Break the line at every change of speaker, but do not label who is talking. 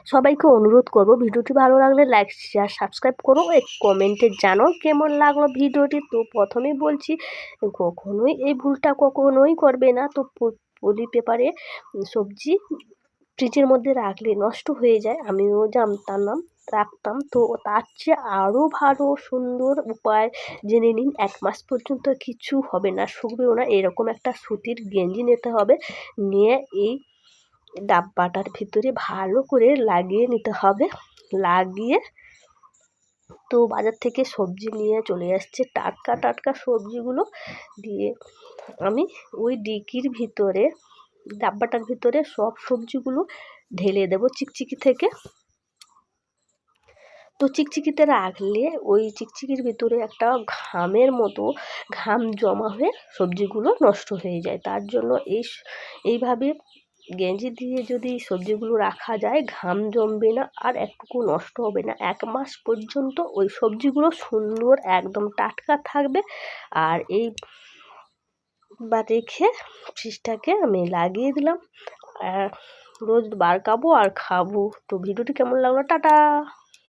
সবাইকে অনুরোধ করব, ভিডিওটি ভালো লাগলে লাইক শেয়ার সাবস্ক্রাইব করো, কমেন্টে জানো কেমন লাগলো ভিডিওটি। তো প্রথমেই বলছি, কখনোই এই ভুলটা কখনোই করবে না। তো পলি পেপারে সবজি ফ্রিজের মধ্যে রাখলে নষ্ট হয়ে যায়, আমিও জানতাম রাখতাম। তো তার চেয়ে আরও ভালো সুন্দর উপায় জেনে নিন। 1 মাস পর্যন্ত কিছু হবে না, শুকবেও না। এরকম একটা সুতির গেঞ্জি নিতে হবে, নিয়ে এই ডাব্বাটার ভিতরে ভালো করে লাগিয়ে নিতে হবে। লাগিয়ে তো বাজার থেকে সবজি নিয়ে চলে আসছে, টাটকা টাটকা সবজিগুলো দিয়ে আমি ওই ডিকির ভিতরে, ডাব্বাটার ভিতরে সব সবজিগুলো ঢেলে দেবো চিকচিকি থেকে। তো চিকচিকিতে রাখলে ওই চিকচিকির ভিতরে একটা ঘামের মতো ঘাম জমা হয়ে সবজিগুলো নষ্ট হয়ে যায়। তার জন্য এইভাবে গেঞ্জি দিয়ে যদি সবজিগুলো রাখা যায়, ঘাম জমবে না আর একটুকু নষ্ট হবে না। 1 মাস পর্যন্ত ওই সবজিগুলো সুন্দর একদম টাটকা থাকবে। আর এই বা রেখে ফ্রিজটাকে আমি লাগিয়ে দিলাম, রোজ বার খাবো আর খাবো। তো ভিডিওটি কেমন লাগলো, টাটা।